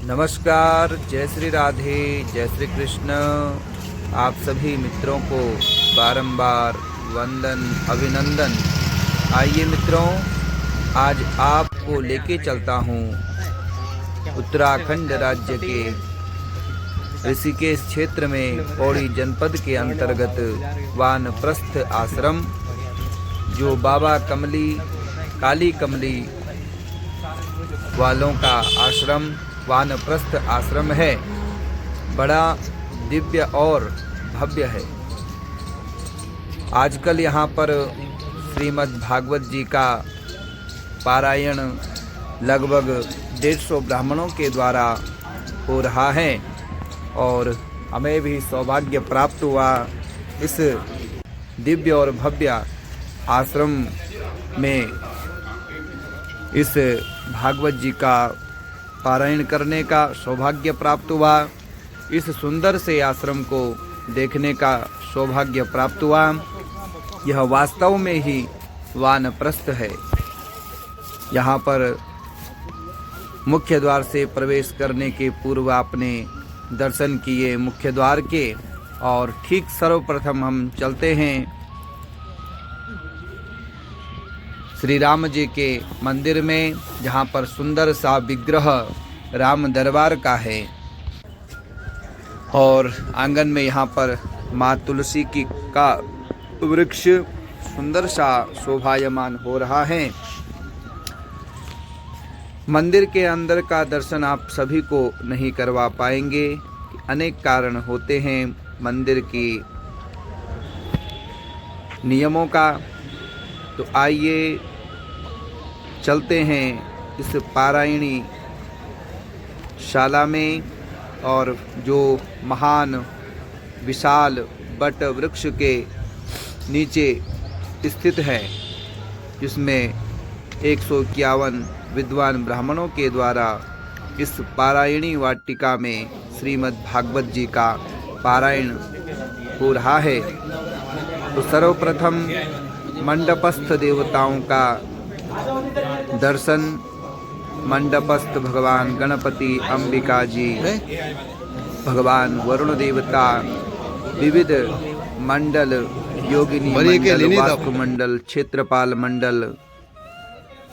नमस्कार, जय श्री राधे, जय श्री कृष्ण। आप सभी मित्रों को बारंबार वंदन अभिनंदन। आइए मित्रों, आज आपको लेके चलता हूँ उत्तराखंड राज्य के ऋषिकेश क्षेत्र में पौड़ी जनपद के अंतर्गत वानप्रस्थ आश्रम, जो बाबा काली कमली वालों का आश्रम वानप्रस्थ आश्रम है। बड़ा दिव्य और भव्य है। आजकल यहाँ पर श्रीमद् भागवत जी का पारायण लगभग 150 ब्राह्मणों के द्वारा हो रहा है और हमें भी सौभाग्य प्राप्त हुआ इस दिव्य और भव्य आश्रम में इस भागवत जी का पारायण करने का सौभाग्य प्राप्त हुआ। इस सुंदर से आश्रम को देखने का सौभाग्य प्राप्त हुआ। यह वास्तव में ही वानप्रस्थ है। यहाँ पर मुख्य द्वार से प्रवेश करने के पूर्व आपने दर्शन किए मुख्य द्वार के, और ठीक सर्वप्रथम हम चलते हैं श्री राम जी के मंदिर में, जहाँ पर सुंदर सा विग्रह राम दरबार का है और आंगन में यहाँ पर माँ तुलसी का वृक्ष सुंदर सा शोभायमान हो रहा है। मंदिर के अंदर का दर्शन आप सभी को नहीं करवा पाएंगे, अनेक कारण होते हैं मंदिर की नियमों का। तो आइए चलते हैं इस पारायणी शाला में, और जो महान विशाल बट वृक्ष के नीचे स्थित है, जिसमें 151 विद्वान ब्राह्मणों के द्वारा इस पारायणी वाटिका में श्रीमद् भागवत जी का पारायण हो रहा है। तो सर्वप्रथम मंडपस्थ देवताओं का दर्शन, मंडपस्थ भगवान गणपति, अंबिका जी, भगवान वरुण देवता, विविध मंडल, योगिनी मंडल, वास्तु मंडल, क्षेत्रपाल मंडल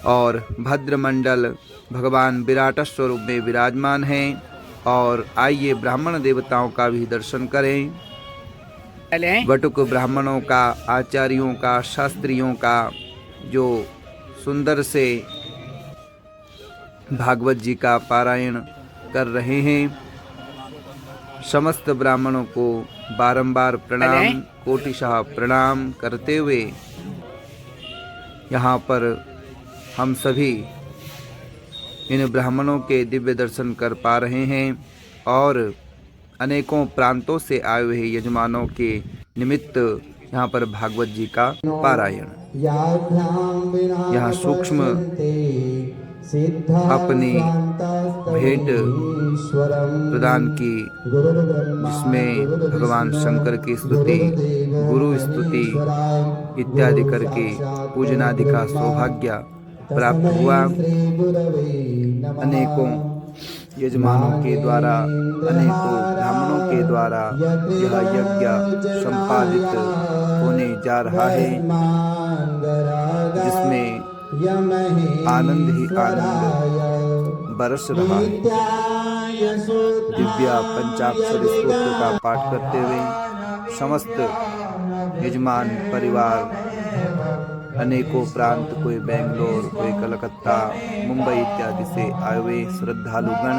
और भद्र मंडल भगवान विराट स्वरूप में विराजमान हैं। और आइए ब्राह्मण देवताओं का भी दर्शन करें। वटुक ब्राह्मणों का, आचार्यों का, शास्त्रियों का, जो सुंदर से भागवत जी का पारायण कर रहे हैं, समस्त ब्राह्मणों को बारंबार प्रणाम, कोटिशः प्रणाम करते हुए यहाँ पर हम सभी इन ब्राह्मणों के दिव्य दर्शन कर पा रहे हैं और अनेकों प्रांतों से आए हुए यजमानों के निमित्त यहाँ पर भागवत जी का पारायण, यहाँ सूक्ष्म अपनी भेंट प्रदान की, जिसमें भगवान शंकर की स्तुति, गुरु स्तुति इत्यादि करके पूजनादि का सौभाग्य प्राप्त हुआ। अनेकों यजमानों के द्वारा, अनेकों ब्राह्मणों के द्वारा यह यज्ञ संपादित होने जा रहा है, जिसमें आनंद ही आनंद बरस रहा है। दिव्य पंचाक्षर स्तोत्र का पाठ करते हुए समस्त यजमान परिवार, अनेकों प्रांत, कोई बेंगलोर, कोई कलकत्ता, मुंबई इत्यादि से आए हुए श्रद्धालुगण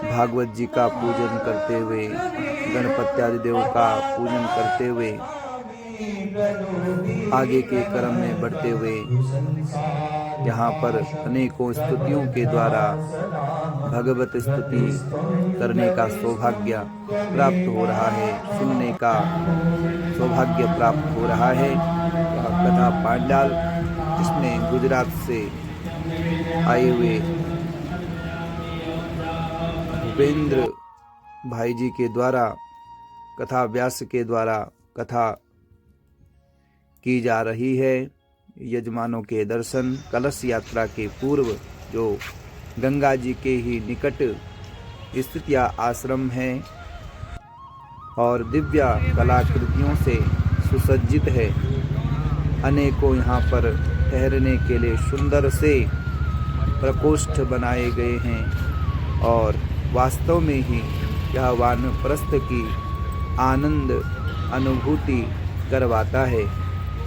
भागवत जी का पूजन करते हुए, गणपति आदि देवों का पूजन करते हुए आगे के क्रम में बढ़ते हुए यहाँ पर अनेकों स्तुतियों के द्वारा भगवत स्तुति करने का सौभाग्य प्राप्त हो रहा है, सुनने का सौभाग्य प्राप्त हो रहा है। कथा पांडाल, जिसमें गुजरात से आए हुए भूपेंद्र भाई जी के द्वारा कथा व्यास के द्वारा कथा की जा रही है। यजमानों के दर्शन, कलश यात्रा के पूर्व जो गंगा जी के ही निकट स्थित यह आश्रम है और दिव्य कलाकृतियों से सुसज्जित है। अनेकों यहाँ पर ठहरने के लिए सुंदर से प्रकोष्ठ बनाए गए हैं और वास्तव में ही यह वानप्रस्थ की आनंद अनुभूति करवाता है।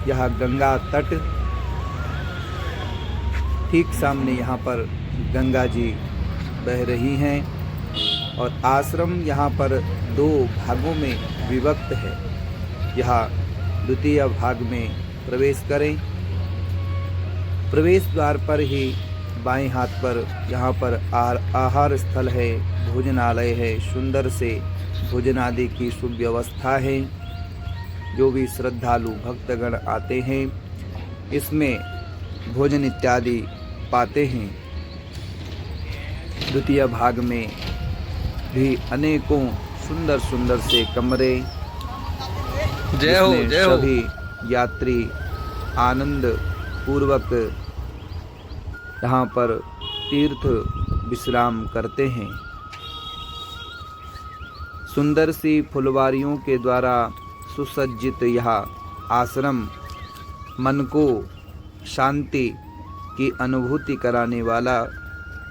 यह गंगा तट, ठीक सामने यहाँ पर गंगा जी बह रही हैं और आश्रम यहाँ पर 2 भागों में विभक्त है। यहाँ द्वितीय भाग में प्रवेश करें। प्रवेश द्वार पर ही बाएं हाथ पर यहाँ पर आहार स्थल है, भोजनालय है, सुंदर से भोजन आदि की सुव्यवस्था है। जो भी श्रद्धालु भक्तगण आते हैं इसमें भोजन इत्यादि पाते हैं। द्वितीय भाग में भी अनेकों सुंदर सुंदर से कमरे, जय हो जय हो। सभी यात्री आनंद पूर्वक यहाँ पर तीर्थ विश्राम करते हैं। सुंदर सी फुलवारियों के द्वारा सुसज्जित यह आश्रम मन को शांति की अनुभूति कराने वाला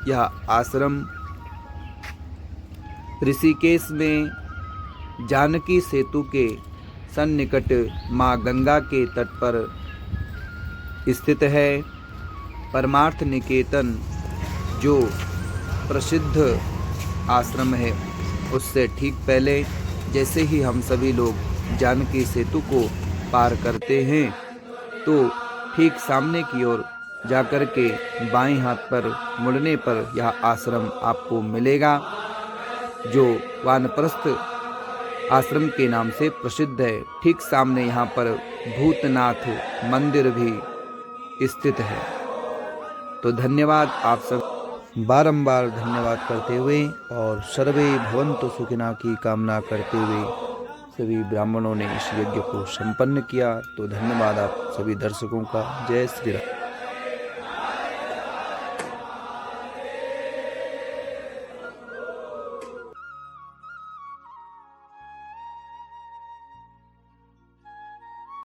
यह आश्रम ऋषिकेश में जानकी सेतु के सन्निकट माँ गंगा के तट पर स्थित है। परमार्थ निकेतन जो प्रसिद्ध आश्रम है उससे ठीक पहले जैसे ही हम सभी लोग जानकी सेतु को पार करते हैं तो ठीक सामने की ओर जाकर के बाएं हाथ पर मुड़ने पर यह आश्रम आपको मिलेगा, जो वानप्रस्थ आश्रम के नाम से प्रसिद्ध है। ठीक सामने यहाँ पर भूतनाथ मंदिर भी स्थित है। तो धन्यवाद, आप सब बारंबार धन्यवाद करते हुए और सर्वे भवन्तु सुखिनः की कामना करते हुए सभी ब्राह्मणों ने इस यज्ञ को संपन्न किया। तो धन्यवाद आप सभी दर्शकों का। जय श्री राम।